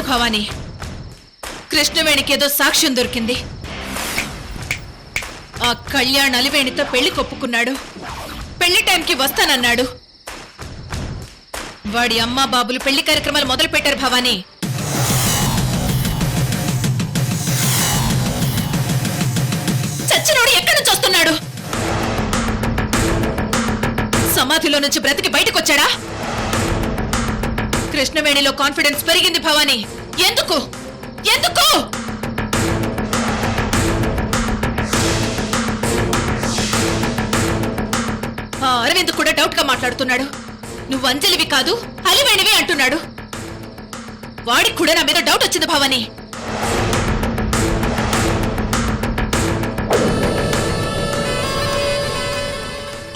భవానీ, కృష్ణవేణికేదో సాక్ష్యం దొరికింది. ఆ కళ్యాణ్ అలివేణితో పెళ్లి కొప్పుకున్నాడు. పెళ్లి టైంకి వస్తానన్నాడు. వాడి అమ్మా బాబులు పెళ్లి కార్యక్రమాలు మొదలు పెట్టారు భవానీ. చచ్చినోడు ఎక్కడి నుంచి వస్తున్నాడు? సమాధిలో నుంచి బ్రతికి బయటకొచ్చాడా? కృష్ణవేణిలో కాన్ఫిడెన్స్ పెరిగింది భవానీ. ఎందుకు ఎందుకు? అరవింద్ కూడా డౌట్ గా మాట్లాడుతున్నాడు. నువ్వు అంజలివి కాదు అలివేణివి అంటున్నాడు. వాడికి కూడా నా మీద డౌట్ వచ్చింది భవానీ.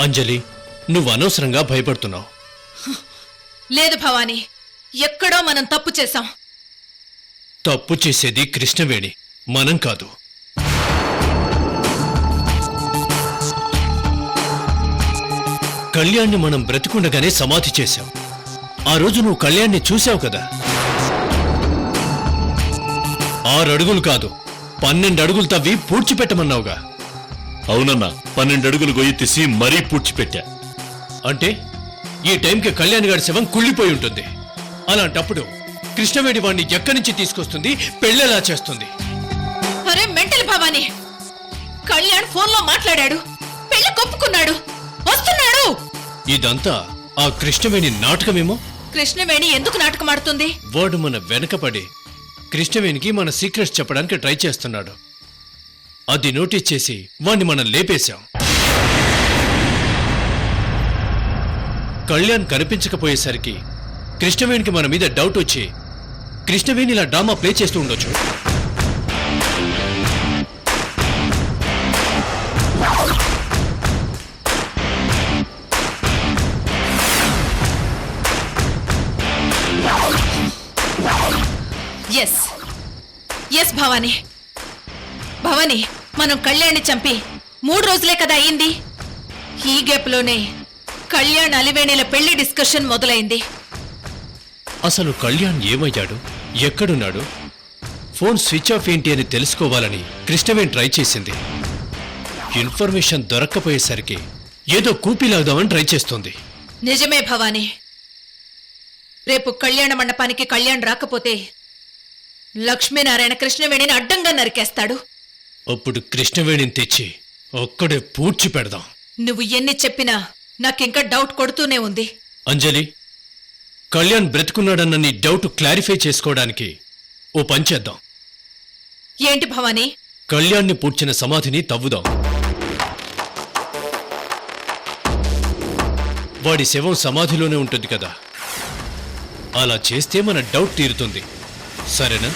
అంజలి, నువ్వు అనవసరంగా భయపడుతున్నావు. లేదు భవానీ, ఎక్కడో మనం తప్పు చేశాం. తప్పు చేసేది కృష్ణవేణి, మనం కాదు. కళ్యాణ్ని మనం బ్రతికుండగానే సమాధి చేశాం. ఆ రోజు నువ్వు కళ్యాణ్ని చూశావు కదా. 6 అడుగులు కాదు 12 అడుగులు తవ్వి పూడ్చిపెట్టమన్నావుగా. అవునన్నా, 12 అడుగులు గొయ్యి తీసి మరీ పూడ్చిపెట్టా. అంటే ఈ టైంకి కళ్యాణ్ గారి శవం కుళ్ళిపోయి ఉంటుంది. అలాంటప్పుడు కృష్ణవేణి వాణ్ణి ఎక్కడి నుంచి తీసుకొస్తుంది, పెళ్ళెలా చేస్తుంది? అరే మెంటల్ భవానీ, కళ్యాణ్ ఫోన్లో మాట్లాడాడు, పెళ్లి కొప్పుకున్నాడు, వస్తున్నాడు. ఇదంతా ఆ కృష్ణవేణి నాటకమేమో. కృష్ణవేణి ఎందుకు నాటకమాడుతుంది? వాడు మన వెనకపడి కృష్ణవేణికి మన సీక్రెట్స్ చెప్పడానికి ట్రై చేస్తున్నాడు. అది నోటీస్ చేసి వాణ్ణి మనం లేపేశాం. కళ్యాణ్ కనిపించకపోయేసరికి కృష్ణవేణికి మన మీద డౌట్ వచ్చి కృష్ణవేణి ఇలా డ్రామా ప్లే చేస్తూ ఉండొచ్చు. ఎస్ ఎస్ భవానీ, భవానీ, మనం కళ్యాణ్ని చంపి 3 రోజులే కదా అయింది. ఈ గ్యాప్లోనే కళ్యాణ్ అలివేణిల పెళ్లి డిస్కషన్ మొదలైంది. అసలు కళ్యాణ్ ఏమయ్యాడు, ఎక్కడున్నాడు, ఫోన్ స్విచ్ ఆఫ్ ఏంటి అని తెలుసుకోవాలని కృష్ణవేణి ట్రై చేసింది. ఇన్ఫర్మేషన్ దొరక్కపోయేసరికి ఏదో కూపిలాగుదామని ట్రై చేస్తోంది. నిజమే భవానీ, రేపు కళ్యాణ మండపానికి కళ్యాణ్ రాకపోతే లక్ష్మీనారాయణ కృష్ణవేణిని అడ్డంగా నరికేస్తాడు. అప్పుడు కృష్ణవేణిని తెచ్చి ఒక్కడే పూడ్చి పెడదాం. నువ్వు ఎన్ని చెప్పినా నాకింకా డౌట్ కొడుతూనే ఉంది. అంజలి, కళ్యాణ్ బ్రతుకున్నాడన్న నీ డౌట్ క్లారిఫై చేసుకోవడానికి ఓ పని చేద్దాం. ఏంటి భవానీ? కళ్యాణ్ని పూడ్చిన సమాధిని తవ్వుదాం. వాడి శవం సమాధిలోనే ఉంటుంది కదా. అలా చేస్తే మన డౌట్ తీరుతుంది. సరేనా?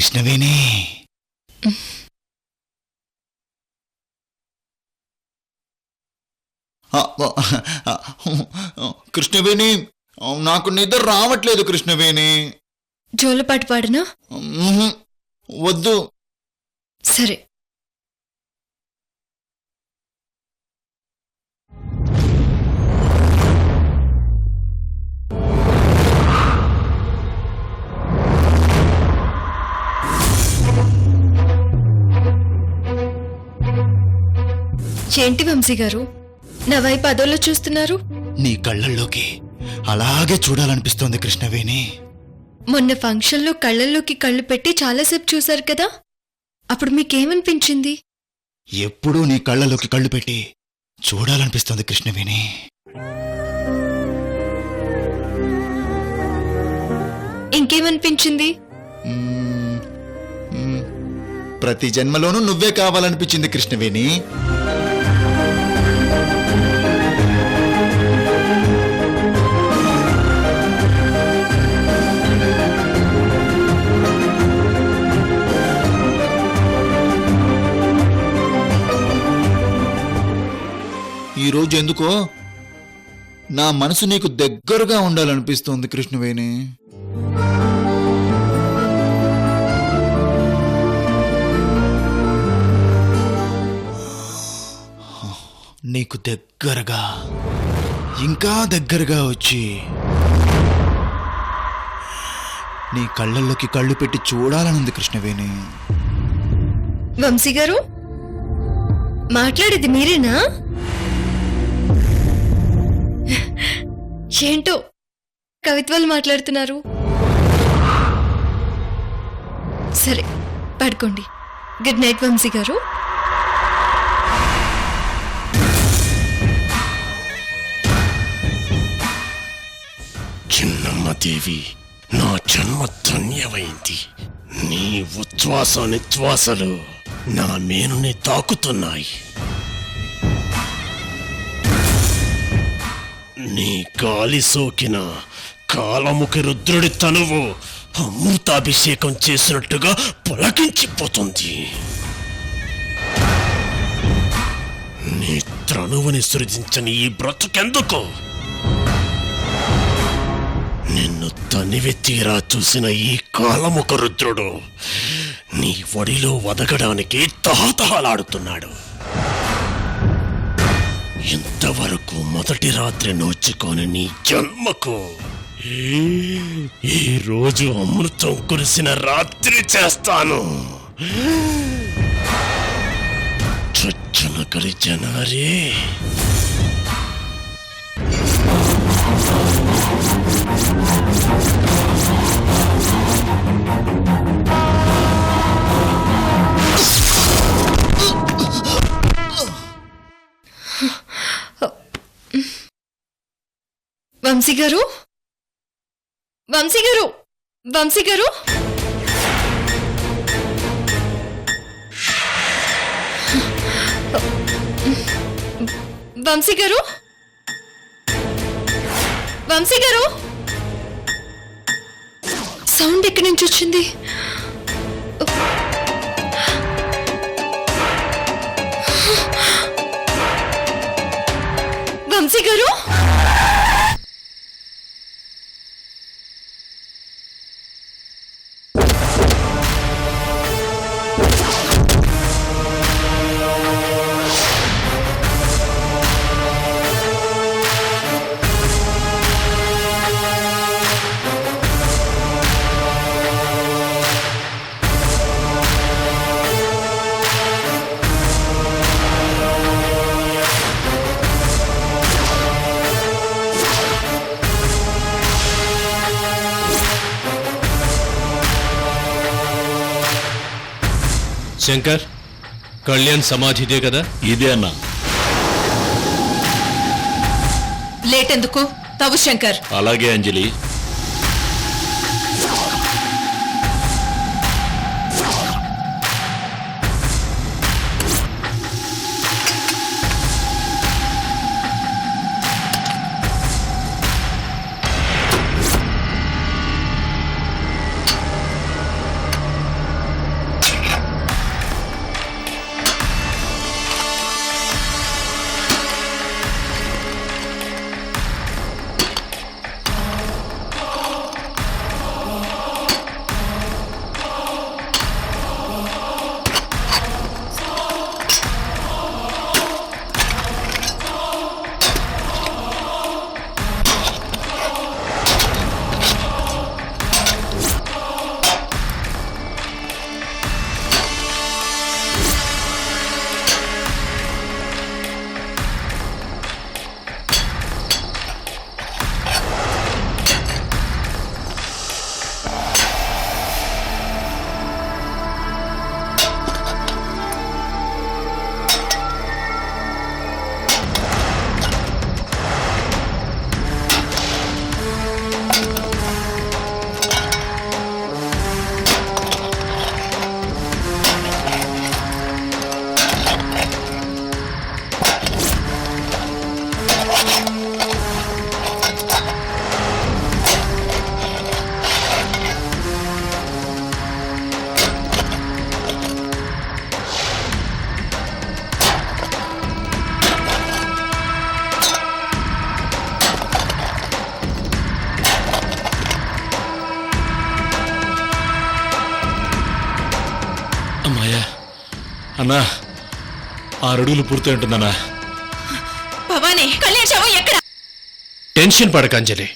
కృష్ణవేణి. కృష్ణవేణి, నాకు నిద్ర రావట్లేదు కృష్ణవేణి. జోలపాటు పాడనా? వద్దు. సరే. ఏంటి వంశీ గారు నా వైపు అదోలో చూస్తున్నారు? నీ కళ్ళల్లోకి అలాగే చూడాలనిపిస్తోంది కృష్ణవేణి. మొన్న ఫంక్షన్లో కళ్ళల్లోకి కళ్ళు పెట్టి చాలాసేపు చూశారు కదా, అప్పుడు మీకేమనిపించింది? ఎప్పుడూ నీ కళ్ళలోకి కళ్ళు పెట్టి చూడాలనిపిస్తోంది కృష్ణవేణి. ఇంకేమనిపించింది? ప్రతి జన్మలోనూ నువ్వే కావాలనిపించింది కృష్ణవేణి. ఈరోజు ఎందుకో నా మనసు నీకు దగ్గరగా ఉండాలనిపిస్తోంది కృష్ణవేణి. నీకు దగ్గరగా, ఇంకా దగ్గరగా వచ్చి నీ కళ్ళల్లోకి కళ్ళు పెట్టి చూడాలనుంది కృష్ణవేణి. వంశీ గారు, మాట్లాడేది మీరేనా? ఏంటో కవిత్వాలు మాట్లాడుతున్నారు. సరే, పడుకోండి. గుడ్ నైట్ వంశీ గారు. చిన్నమ్మదేవి, నా జన్మ ధన్యమైంది. నీ ఉచ్ఛ్వాస నిశ్వాసలు నా మేనుని తాకుతున్నాయి. నీ గాలి సోకిన కాలముఖి రుద్రుడి తనువు అమృతాభిషేకం చేసినట్టుగా పులకించిపోతుంది. నీ త్రనువుని సృజించని ఈ బ్రతుకెందుకు? నిన్ను తనివి తీరా చూసిన ఈ కాలముఖ రుద్రుడు నీ ఒడిలో వదగడానికి తహతహలాడుతున్నాడు. ఇంతవరకు మొదటి రాత్రి నోచుకొని నీ జన్మకు ఈ రోజు అమృతం కురిసిన రాత్రి చేస్తాను. చచ్చున కలి జనారే. వంశీ గారు, వంశీ గారు, వంశీ గారు, వంశీ గారు, వంశీ గారు, సౌండ్ ఎక్కడి నుంచి వచ్చింది? వంశీ గారు, శంకర్, కళ్యాణ్ సమాధిదే కదా? ఇదే అన్నా. లేట్ ఎందుకు? తవ్వు శంకర్. అలాగే అంజలి. అన్నా 6 అడుగులు పూర్తయి ఉంటుందన్నా. భవానీ కళ్యాణ్ శవం ఎక్కడ? టెన్షన్ పడక అంజలి.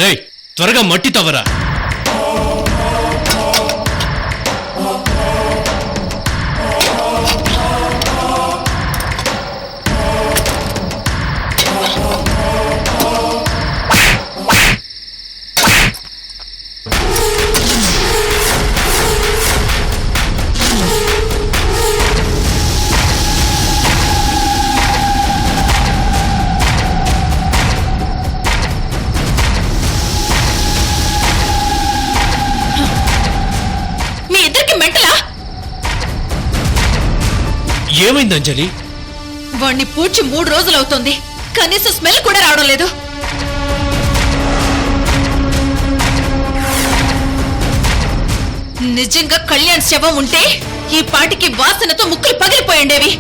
రేయ్ త్వరగా మట్టి తవ్వరా. మీ ఇద్దరికి మెంటలా? ఏమైంది అంజలి? వాణ్ణి పూడ్చి 3 రోజులవుతోంది, కనీసం స్మెల్ కూడా రావడం లేదు. నిజంగా కళ్యాణ్ శవం ఉంటే ఈ పాటికి వాసనతో ముక్కులు పగిలిపోయిండేవి.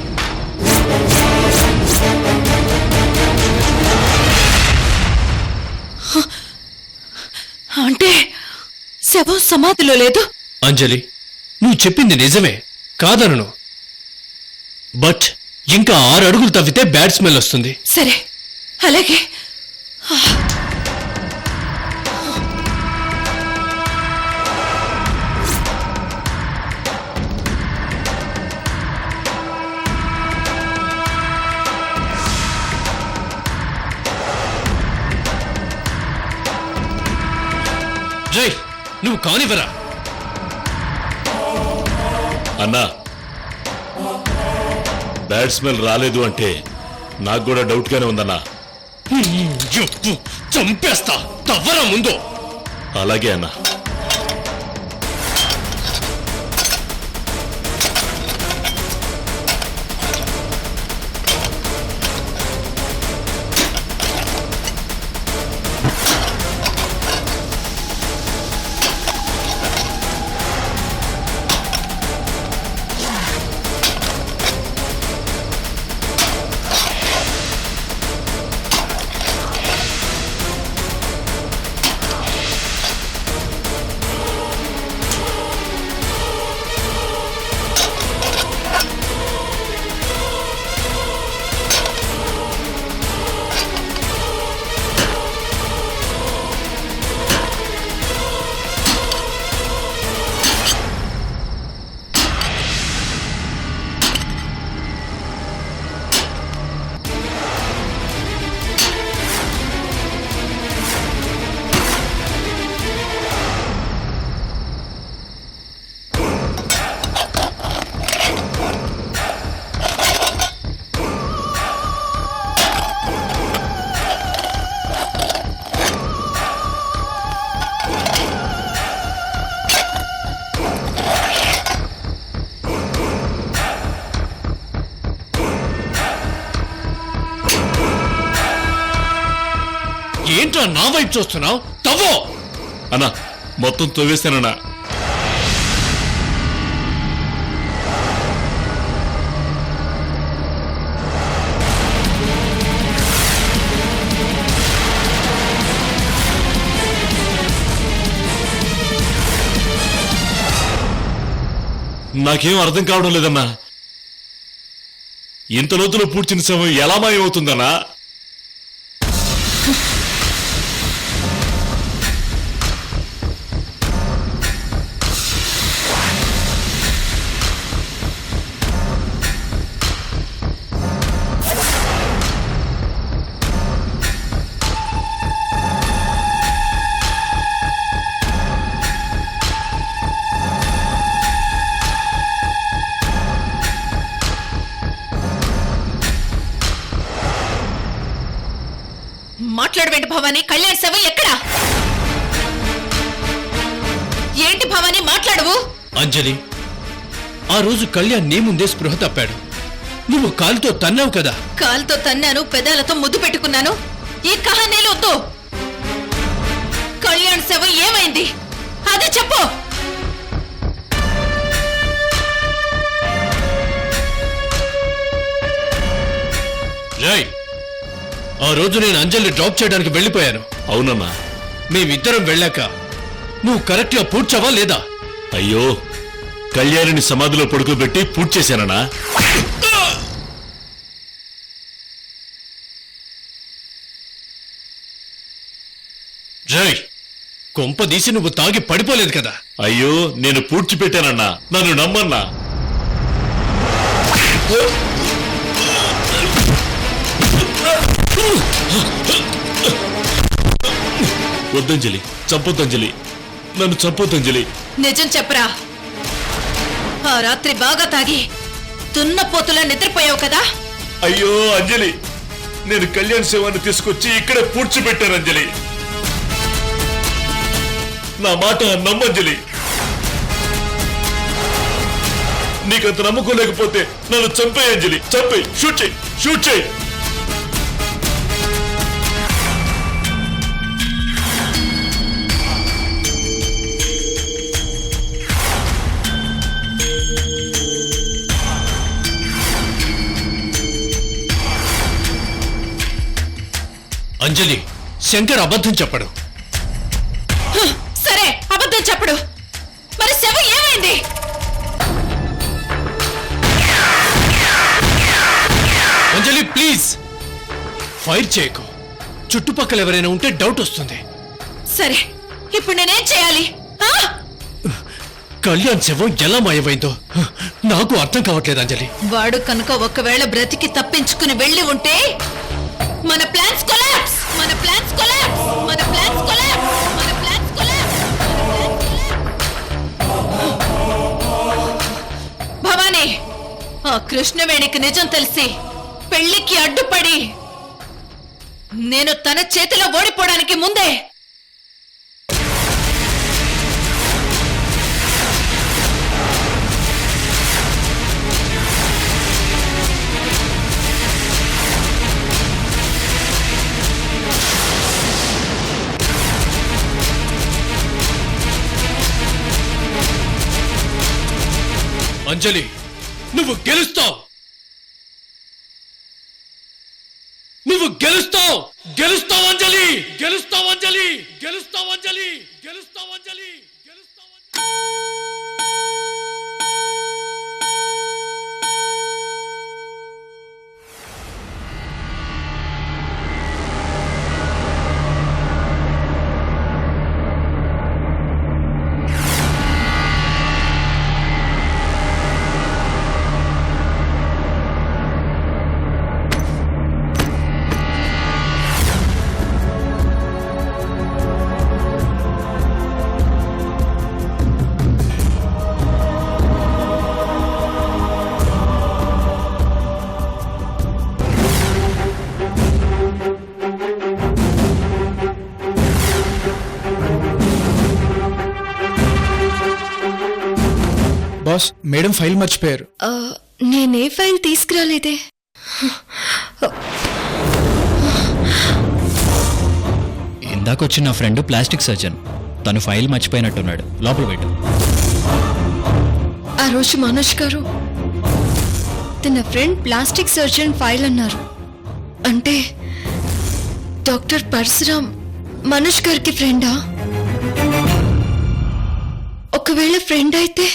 అంటే శవం సమాధిలో లేదు. అంజలి నువ్వు చెప్పింది నిజమే, కాదనను. బట్ ఇంకా 6 అడుగులు తవ్వితే బ్యాడ్ స్మెల్ వస్తుంది. సరే అలాగే. జై నువ్వు కానివరా. అన్నా బ్యాడ్ స్మెల్ రాలేదు అంటే నాకు కూడా డౌట్ గానే ఉందన్నా. చెప్పు, చంపేస్తా. తవ్వరా ముందు. అలాగే అన్నా. ఏంట్రా నా వైపు చూస్తున్నావు? తవ్వో. అన్నా మొత్తం తవ్వేస్తానన్నా. నాకేం అర్థం కావడం లేదన్నా. ఇంత లోతులో పూడ్చిన శవం ఎలా మాయమవుతుందన్నా? మాట్లాడవేంటి భవానీ? కళ్యాణ్ శవం ఎక్కడా? ఏంటి భవానీ మాట్లాడవు? అంజలి ఆ రోజు కళ్యాణ్ నీ ముందే స్పృహ తప్పాడు. నువ్వు కాలుతో తన్నావు కదా. కాలుతో తన్నాను, పెదాలతో ముద్దు పెట్టుకున్నాను. ఈ కహానీలు వద్దు. కళ్యాణ్ శవం ఏమైంది అది చెప్పు. జై ఆ రోజు నేను అంజలిని డ్రాప్ చేయడానికి వెళ్ళిపోయాను. అవునన్నా. మేమిద్దరం వెళ్ళాక నువ్వు కరెక్ట్ గా పూడ్చావా లేదా? అయ్యో కళ్యాణిని సమాధిలో పడుకోబెట్టి పూర్తి చేశానన్నా. జై కొంప తీసి నువ్వు తాగి పడిపోలేదు కదా? అయ్యో, నేను పూడ్చిపెట్టానన్నా, నన్ను నమ్మన్నా. వద్దంజలి, చంపొద్దంజలి, నన్ను చంపొద్దంజలి. నిజం చెప్పరా? ఆ రాత్రి బాగా తాగి దున్నపోతులా నిద్రపోయావు కదా? అయ్యో అంజలి, నేను కళ్యాణ్ శవాన్ని తీసుకొచ్చి ఇక్కడే పూడ్చిపెట్టాను అంజలి. నా మాట నమ్మంజలి. నీకంత నమ్మకం లేకపోతే నన్ను చంపేయి అంజలి, చంపేయి, షూట్ చేయి, షూట్ చేయి. అంజలి, శంకర్ అబద్ధం చెప్పడు. సరే, అబద్ధం చెప్పడు. మరి శవం ఏమైంది? అంజలి ప్లీజ్ ఫైర్ చేయకు. చుట్టుపక్కల ఎవరైనా ఉంటే డౌట్ వస్తుంది. సరే, ఇప్పుడు నేనేం చేయాలి? ఆ? కళ్యాణ్ శవం ఎలా మాయమైందో నాకు అర్థం కావట్లేదు అంజలి. వాడు కనుక ఒకవేళ బ్రతికి తప్పించుకుని వెళ్ళి ఉంటే మన ప్లాన్స్ కొలాప్స్, మన ప్లాన్స్ కొలాప్స్, మన ప్లాన్స్ కొలాప్స్, మన ప్లాన్స్ కొలాప్స్. భవానీ, ఆ కృష్ణవేణికి నిజం తెలిసి పెళ్లికి అడ్డుపడి నేను తన చేతిలో ఓడిపోవడానికి ముందే అంజలి, నువ్వు గెలుస్తావు, నువ్వు గెలుస్తావు, గెలుస్తావు అంజలి, గెలుస్తావు అంజలి, గెలుస్తావు అంజలి, గెలుస్తావు అంజలి, గెలుస్తావు అంజలి. బాస్, మేడం ఫైల్ మర్చిపోయారు. నేనే ఫైల్ తీసుకురాలేదే. ఇందాకొచ్చిన నా ఫ్రెండ్ ప్లాస్టిక్ సర్జన్, తను ఫైల్ మర్చిపోయినట్టున్నాడు. లోపల పెట్టు. ఆ రోజు మనోజ్ గారు తన ఫ్రెండ్ ప్లాస్టిక్ సర్జన్ ఫైల్ అన్నారు. అంటే డాక్టర్ పరశురామ్ మనోజ్ గారికి ఫ్రెండా? ఒకవేళ ఫ్రెండ్ అయితే